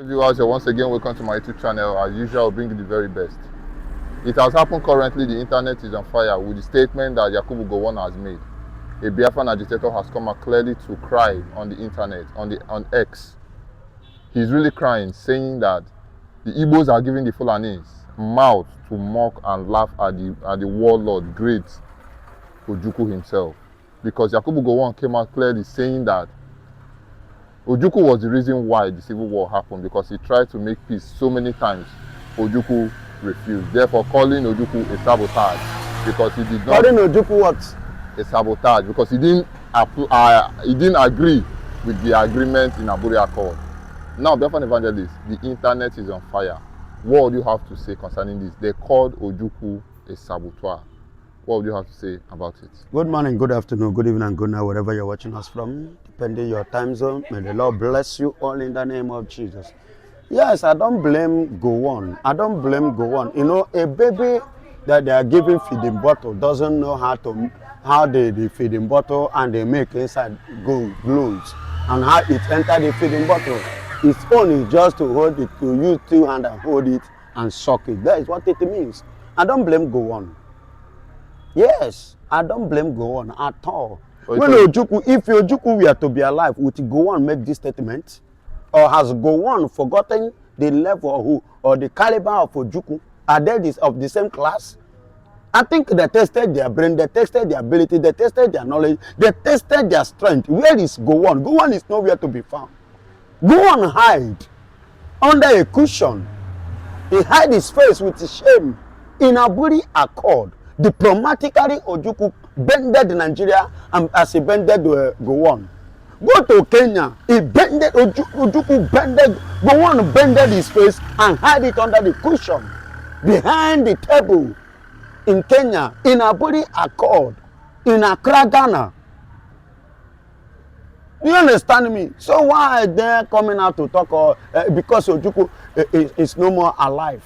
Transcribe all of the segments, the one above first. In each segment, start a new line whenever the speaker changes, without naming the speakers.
Viewers, you're once again welcome to my YouTube channel. As usual, I'll bring you the very best. It has happened currently. The internet is on fire with the statement that Yakubu Gowon has made. A Biafran agitator has come out clearly to cry on the internet, on X. He's really crying, saying that the Igbos are giving the Fulanis mouth to mock and laugh at the warlord, great Ojukwu himself. Because Yakubu Gowon came out clearly saying that Ojukwu was the reason why the civil war happened, because he tried to make peace so many times. Ojukwu refused, therefore calling Ojukwu a sabotage, because he did not.
Calling Ojukwu what?
A sabotage, because he didn't agree with the agreement in Aburi Accord. Now, Biafran evangelist, the internet is on fire. What do you have to say concerning this? They called Ojukwu a saboteur. What would you have to say about it?
Good morning, good afternoon, good evening, and good night, wherever you're watching us from, depending your time zone. May the Lord bless you all in the name of Jesus. Yes, I don't blame Gowon. I don't blame Gowon. You know, a baby that they are giving feeding bottle doesn't know how the feeding bottle and they make inside glues and how it enter the feeding bottle. Its own is just to hold it, to use two hands and hold it and suck it. That is what it means. I don't blame Gowon. Yes, I don't blame Gowon at all. When Ojukwu, if Ojukwu were to be alive, would Gowon make this statement? Or has Gowon forgotten the level or the caliber of Ojukwu? Are they of the same class? I think they tested their brain, they tested their ability, they tested their knowledge, they tested their strength. Where is Gowon? Gowon is nowhere to be found. Gowon hide under a cushion. He hide his face with shame. In Aburi Accord, diplomatically, Ojukwu bended Nigeria as he bended Gowon. Go to Kenya, he bended Ojukwu bended Gowon, bended his face and hide it under the cushion behind the table in Kenya, in Aburi Accord, in Accra, Ghana. You understand me? So why are they coming out to talk because Ojukwu is no more alive?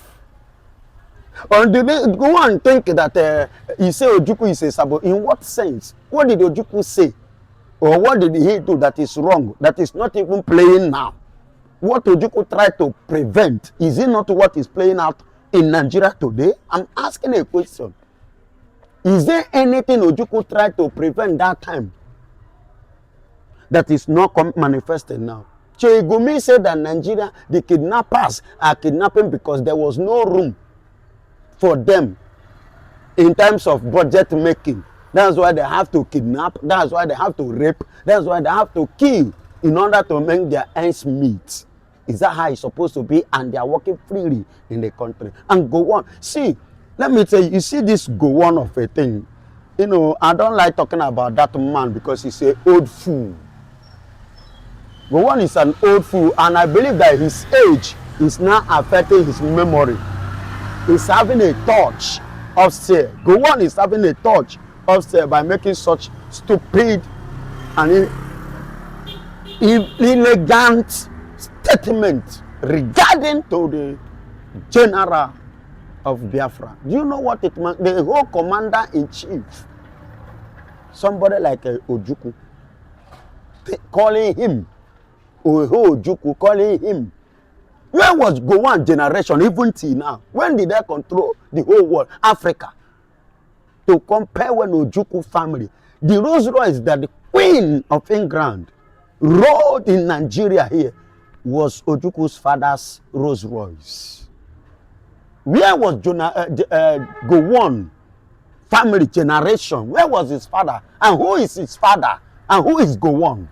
Or did they go and think that he say Ojukwu is a saboteur? In what sense? What did Ojukwu say? Or what did he do that is wrong, that is not even playing now? What Ojukwu tried to prevent, is it not what is playing out in Nigeria today? I'm asking a question. Is there anything Ojukwu tried to prevent that time that is not manifested now? Gumi said that Nigeria, the kidnappers are kidnapping because there was no room for them in terms of budget making. That's why they have to kidnap, that's why they have to rape, that's why they have to kill in order to make their ends meet. Is that how it's supposed to be? And they are working freely in the country. And Gowon, see, let me tell you, you see this Gowon of a thing. You know, I don't like talking about that man because he's an old fool. Gowon is an old fool, and I believe that his age is now affecting his memory. He's having a touch upstairs. Gowon is having a touch upstairs by making such stupid and elegant statement regarding to the general of Biafra. Do you know what it means? The whole commander-in-chief, somebody like Ojukwu, calling him, Ojukwu calling him. Where was Gowon generation even till now? When did they control the whole world, Africa? To compare when Ojukwu family, the Rolls Royce that the Queen of England rode in Nigeria here was Ojukwu's father's Rolls Royce. Where was Gowon family generation? Where was his father? And who is his father? And who is Gowon?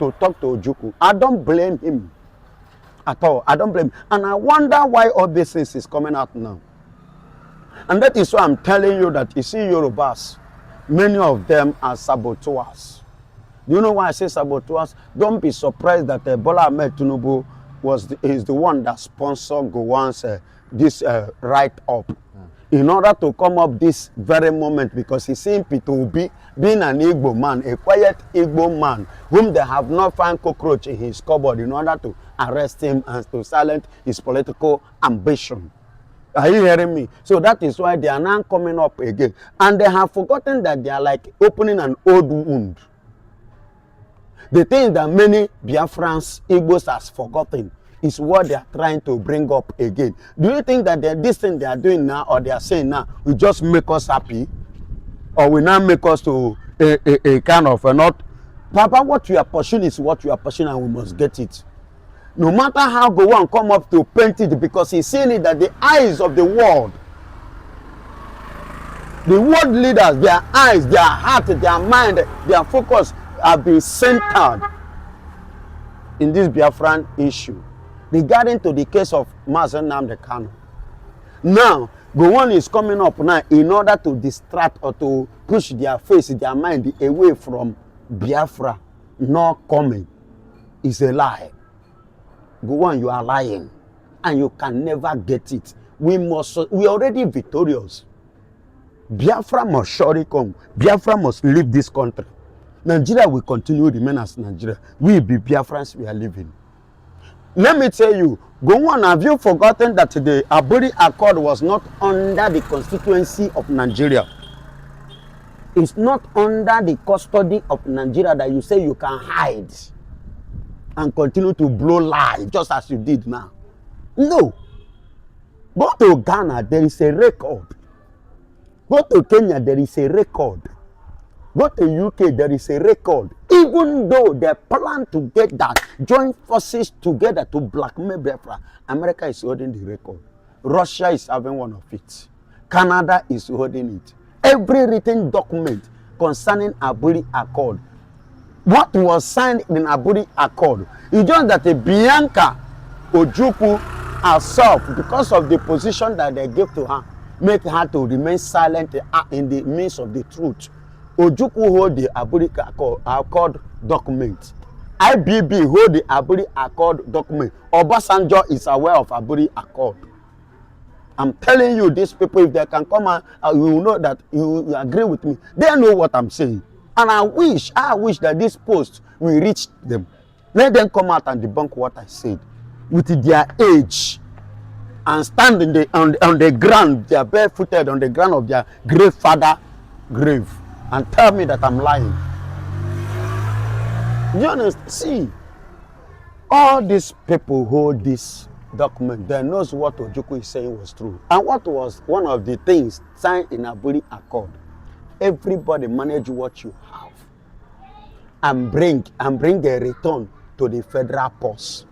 To talk to Ojukwu, I don't blame him at all. I don't blame him. And I wonder why all this things is coming out now. And that is why I'm telling you that you see Yorubas, many of them are saboteurs. Do you know why I say saboteurs? Don't be surprised that Bola Ahmed Tinubu is the one that sponsored Gowon's this write-up. In order to come up this very moment, because he's seen Peter Obi being an Igbo man, a quiet Igbo man, whom they have not found cockroach in his cupboard in order to arrest him and to silence his political ambition. Are you hearing me? So that is why they are now coming up again. And they have forgotten that they are like opening an old wound. The thing that many Biafrans, Igbos has forgotten is what they are trying to bring up again. Do you think that this thing they are doing now or they are saying now will just make us happy? Or will now make us to a kind of not? Papa, what you are pursuing is what you are pursuing and we must get it. No matter how Gowon come up to paint it, because he's seeing it that the eyes of the world leaders, their eyes, their heart, their mind, their focus have been centered in this Biafran issue regarding to the case of Mazen Nnamdi Kanu. Now, Gowon is coming up now in order to distract or to push their face, their mind away from Biafra not coming. It's a lie. Gowon, you are lying and you can never get it. We are already victorious. Biafra must surely come. Biafra must leave this country. Nigeria will continue to remain as Nigeria. We be Biafrans, we are living. Let me tell you, Gowon, have you forgotten that the Aburi Accord was not under the constituency of Nigeria? It's not under the custody of Nigeria that you say you can hide and continue to blow lies just as you did now. No. Go to Ghana, there is a record. Go to Kenya, there is a record. Go to UK, there is a record. Even though they plan to get that, join forces together to blackmail Biafra, America is holding the record. Russia is having one of it. Canada is holding it. Every written document concerning Aburi Accord, what was signed in Aburi Accord, it's just that Bianca Ojukwu herself, because of the position that they gave to her, make her to remain silent in the midst of the truth. Ojukwu hold the Aburi Accord document. IBB hold the Aburi Accord document. Obasanjo is aware of Aburi Accord. I'm telling you, these people, if they can come and you will know that you agree with me. They know what I'm saying. And I wish that this post will reach them. Let them come out and debunk what I said. With their age. And stand on the ground, they are barefooted on the ground of their great father grave. And tell me that I'm lying. You understand? See, all these people hold this document, they knows what Ojukwu is saying was true. And what was one of the things signed in Aburi Accord? Everybody manage what you have and bring a return to the federal purse.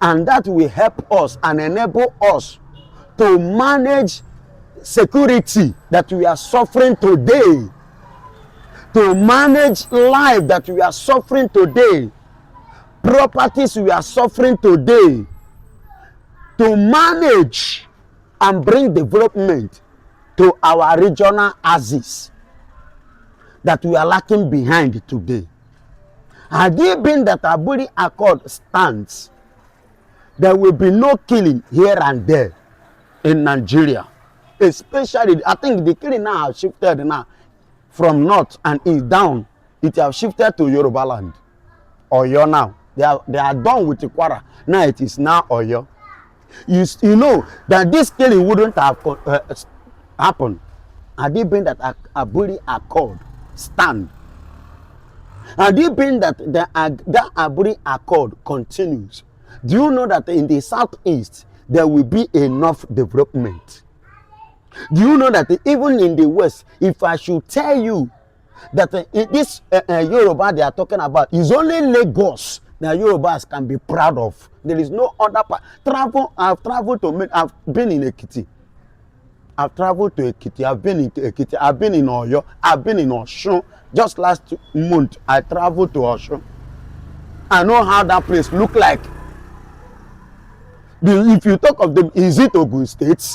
And that will help us and enable us to manage security that we are suffering today, to manage life that we are suffering today, properties we are suffering today, to manage and bring development to our regional axis that we are lacking behind today. Had it been that Aburi Accord stands, there will be no killing here and there in Nigeria. Especially, I think the killing now has shifted now from north and east down. It has shifted to Yoruba land. Oyo now. They are done with the Kwara. Now it is now Oyo. You know that this killing wouldn't have happened had it been that Aburi Accord stand. Had it been that that Aburi Accord continues. Do you know that in the southeast there will be enough development? Do you know that even in the west, if I should tell you that this Yoruba they are talking about is only Lagos that Yorubas can be proud of. There is no other part. I've traveled to, I've been in Ekiti. I've traveled to Ekiti. I've been in Ekiti. I've been in Oyo. I've been in Osun. Just last month, I traveled to Osun. I know how that place look like. If you talk of them, is it Ogun State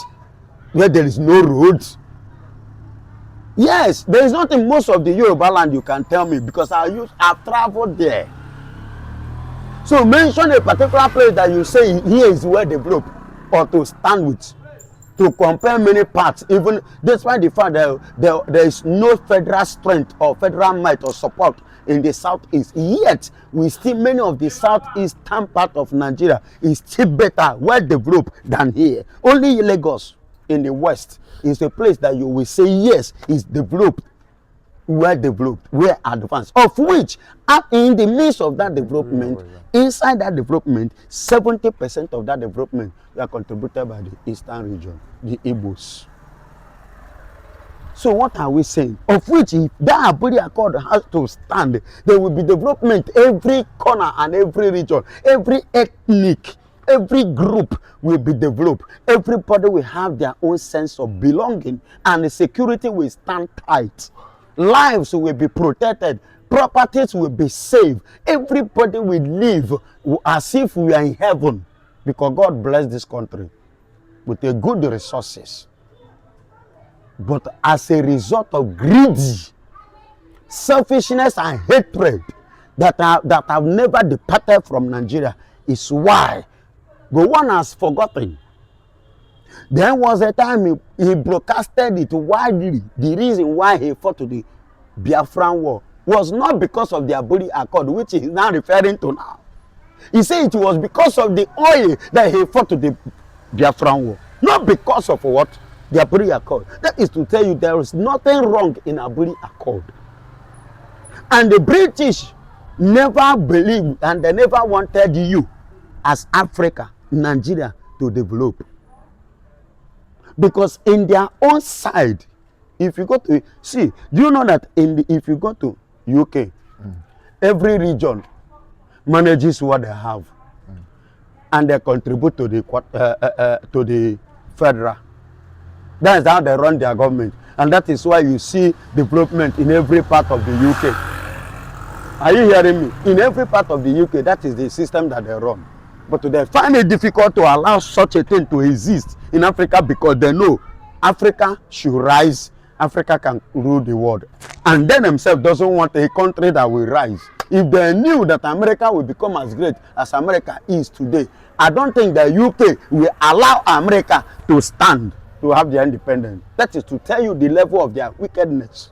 where there is no roads? Yes, there is not in most of the Yoruba land you can tell me because I've traveled there. So mention a particular place that you say here is well developed or to stand with, to compare many parts, even despite the fact that there is no federal strength or federal might or support in the southeast. Yet, many of the southeastern part of Nigeria is still better, well developed than here. Only Lagos in the west is a place that you will say yes, is developed well developed, well advanced, of which in the midst of that development, inside that development, 70% of that development were contributed by the eastern region, the Igbos. So what are we saying? Of which, if that Aburi Accord has to stand, there will be development every corner and every region, every ethnic, every group will be developed. Everybody will have their own sense of belonging, and the security will stand tight. Lives will be protected. Properties will be saved. Everybody will live as if we are in heaven, because God bless this country with a good resources. But as a result of greedy, selfishness and hatred that have never departed from Nigeria is why Gowon has forgotten. There was a time he broadcasted it widely. The reason why he fought to the Biafran war was not because of the Aburi Accord, which he is now referring to now. He said it was because of the oil that he fought to the Biafran war, not because of what? The Aburi Accord. That is to tell you there is nothing wrong in Aburi Accord. And the British never believed and they never wanted you as Africa, Nigeria, to develop. Because in their own side, if you go to, see, do you know that if you go to UK, every region manages what they have, and they contribute to the federal. That is how they run their government, and that is why you see development in every part of the UK. Are you hearing me? In every part of the UK, that is the system that they run. But they find it difficult to allow such a thing to exist in Africa, because they know Africa should rise. Africa can rule the world. And they themselves doesn't want a country that will rise. If they knew that America will become as great as America is today, I don't think the UK will allow America to stand to have their independence. That is to tell you the level of their wickedness.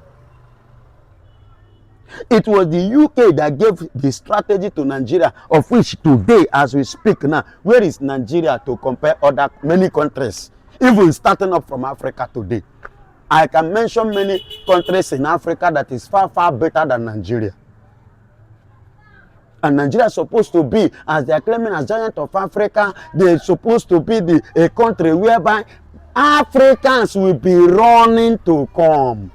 It was the UK that gave the strategy to Nigeria, of which today, as we speak now, where is Nigeria to compare other many countries, even starting up from Africa today? I can mention many countries in Africa that is far, far better than Nigeria. And Nigeria is supposed to be, as they are claiming as giant of Africa, they are supposed to be a country whereby Africans will be running to come.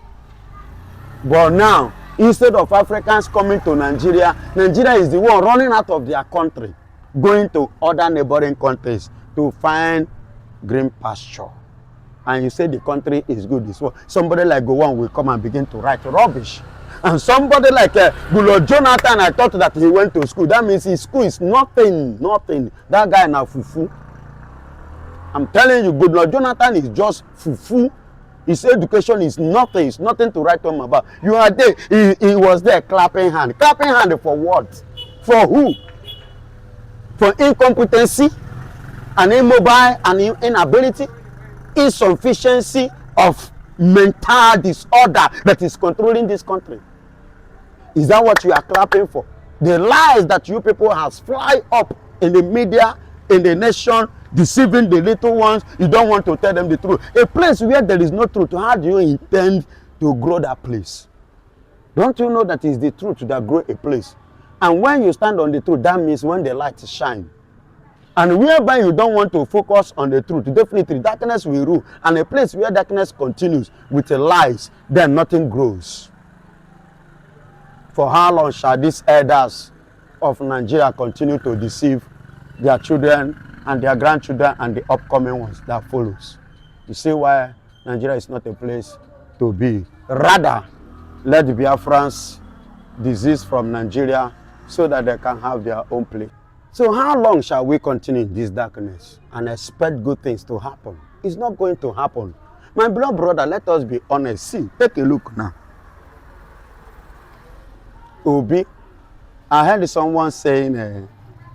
But now, instead of Africans coming to Nigeria, Nigeria is the one running out of their country, going to other neighboring countries to find green pasture. And you say the country is good. So somebody like Gowon will come and begin to write rubbish. And somebody like Jonathan, I thought that he went to school. That means his school is nothing. That guy na fufu. I'm telling you, Jonathan is just fufu. His education is nothing. It's nothing to write home about. You are there. He was there clapping hand. Clapping hand for what? For who? For incompetency, and immobile, and inability, insufficiency of mental disorder that is controlling this country. Is that what you are clapping for? The lies that you people have fly up in the media, in the nation, deceiving the little ones. You don't want to tell them the truth. A place where there is no truth, how do you intend to grow that place? Don't you know that it's the truth that grow a place? And when you stand on the truth, that means when the light shine. And whereby you don't want to focus on the truth, definitely darkness will rule. And a place where darkness continues with the lies, then nothing grows. For how long shall these elders of Nigeria continue to deceive their children and their grandchildren and the upcoming ones that follows? You see why Nigeria is not a place to be. Rather, let the Biafrans desist from Nigeria so that they can have their own place. So how long shall we continue in this darkness and expect good things to happen? It's not going to happen. My beloved brother, let us be honest. See, take a look now. Obi, I heard someone saying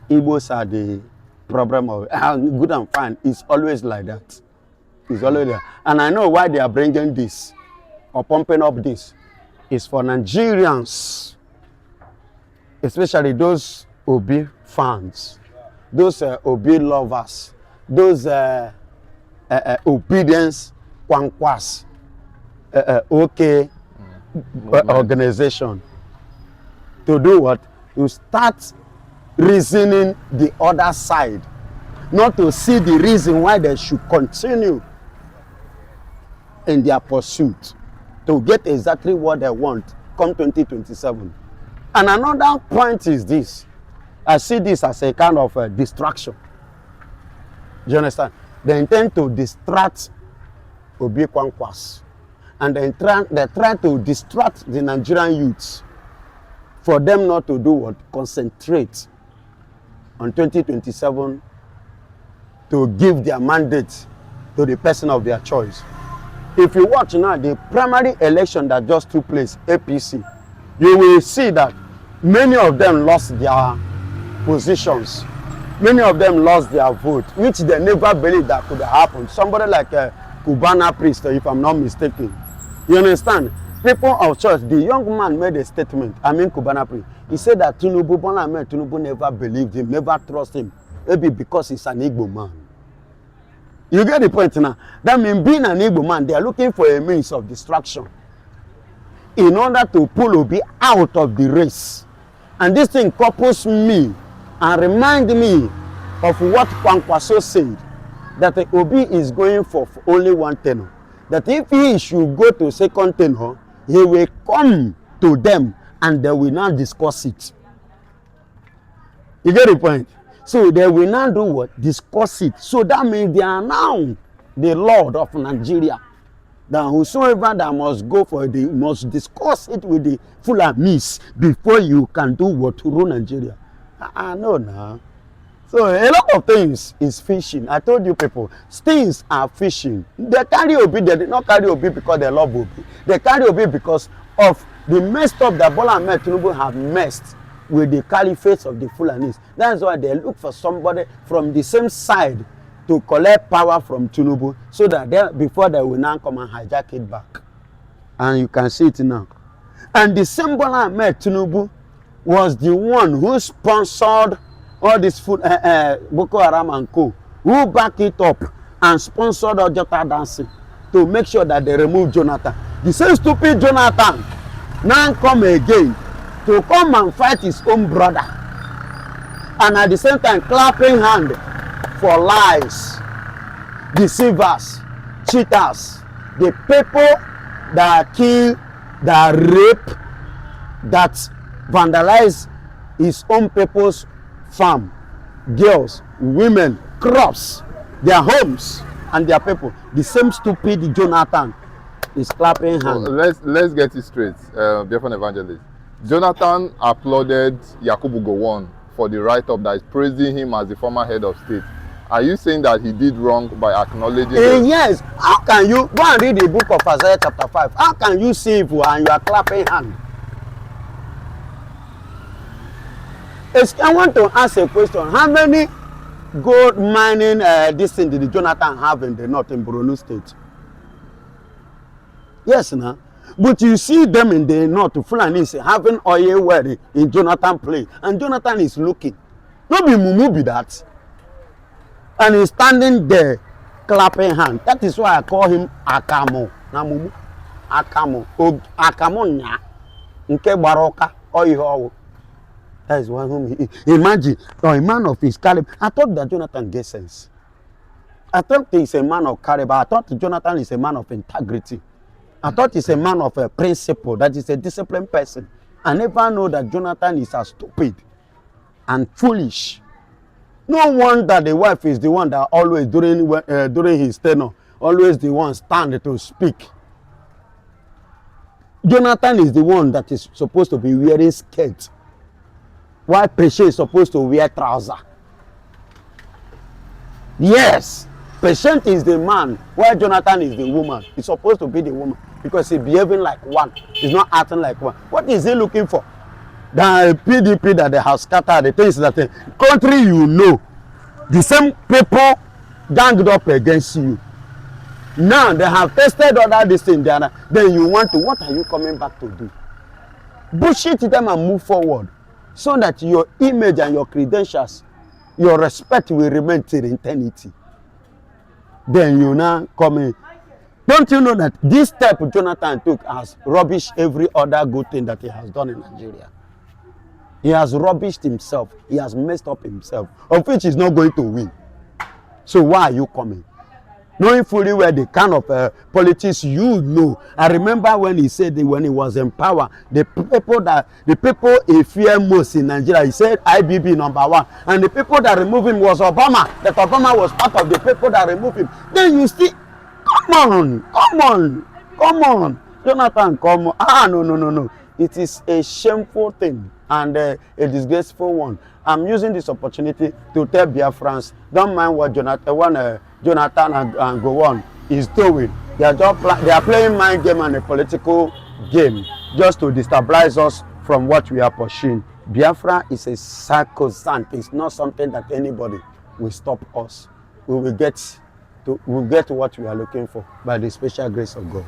Igbos are the problem of good and fine. It's always like that. It's always like that. And I know why they are bringing this or pumping up this. It's for Nigerians, especially those Obi fans, those Obi lovers, those obedience kwankwas, okay, organization to do what? To start reasoning the other side, not to see the reason why they should continue in their pursuit to get exactly what they want come 2027. And another point is this. I see this as a kind of a distraction. Do you understand? They intend to distract Obi Kwankwas. And they try to distract the Nigerian youths for them not to do what? Concentrate on 2027 to give their mandate to the person of their choice. If you watch now the primary election that just took place, APC, you will see that many of them lost their positions. Many of them lost their vote, which they never believed that could happen. Somebody like a Cubana priest, if I'm not mistaken. You understand? People of church, the young man made a statement, Cubana priest. He said that Tinubu never believed him, never trusted him. Maybe because he's an Igbo man. You get the point now? That means being an Igbo man, they are looking for a means of distraction in order to pull Obi out of the race. And this thing couples me and remind me of what Kwankwaso said, that Obi is going for only one tenure. That if he should go to second tenure, he will come to them and they will now discuss it. You get the point? So they will now do what? Discuss it. So that means they are now the Lord of Nigeria. That whosoever that must go for it, they must discuss it with the Fulanis before you can do what to rule Nigeria. I know now. So a lot of things is fishing. I told you people, things are fishing. They carry Obi, they did not carry Obi because they love Obi. They carry Obi because of the messed up that Bola Ahmed Tinubu have messed with the caliphate of the Fulanis. That's why they look for somebody from the same side to collect power from Tinubu so that before they will now come and hijack it back. And you can see it now. And the same Bola Ahmed Tinubu was the one who sponsored all this Boko Haram and Co. Who back it up and sponsored Ojukwu dancing to make sure that they remove Jonathan. The same stupid Jonathan now come again to come and fight his own brother. And at the same time clapping hand for lies, deceivers, cheaters, the people that kill, that rape, that vandalize his own people's farm, girls, women, crops, their homes and their people. The same stupid Jonathan is clapping hands.
So let's get it straight, Biafran evangelist. Jonathan applauded Yakubu Gowon for the write-up that is praising him as the former head of state. Are you saying that he did wrong by acknowledging
Yes. How can you go and read the book of Isaiah chapter 5? How can you see evil and you are clapping hands? I want to ask a question. How many gold mining this thing did Jonathan have in the north in Borno State? Yes, now. But you see them in the north, Fulanis having oil well in Jonathan place. And Jonathan is looking. Not be Mumu be that. And he's standing there clapping hands. That is why I call him Akamo. Na Mumu. Akamo. Akamo nya. Nke baroka. Oyo. That is one whom he imagine a man of his caliber. I thought that Jonathan gets sense. I thought he's a man of caliber. I thought Jonathan is a man of integrity. I thought he's a man of a principle, that is a disciplined person. I never know that Jonathan is as stupid and foolish. No wonder the wife is the one that always during his tenure, always the one stand to speak. Jonathan is the one that is supposed to be wearing skirt, while Peshe is supposed to wear trouser. Yes, Patient is the man, while Jonathan is the woman. He's supposed to be the woman because he's behaving like one. He's not acting like one. What is he looking for? The PDP that they have scattered, the things that the country you know, the same people ganged up against you. Now they have tested other this thing, then you want to, what are you coming back to do? Bullshit them and move forward so that your image and your credentials, your respect will remain till eternity. Then you now come in. Don't you know that this step Jonathan took has rubbished every other good thing that he has done in Nigeria? He has rubbished himself. He has messed up himself, of which he's not going to win. So why are you coming? Knowing fully well the kind of politics you know. I remember when he said that when he was in power, the people he fear most in Nigeria, he said IBB #1, and the people that removed him was Obama. That Obama was part of the people that removed him. Then you still, come on, Jonathan, come on. No. It is a shameful thing and a disgraceful one. I'm using this opportunity to tell Biafrans, don't mind what Jonathan and Gowon is doing. They are playing mind game and a political game just to destabilize us from what we are pursuing. Biafra is a sacrosanct. It's not something that anybody will stop us. We will get to what we are looking for by the special grace of God.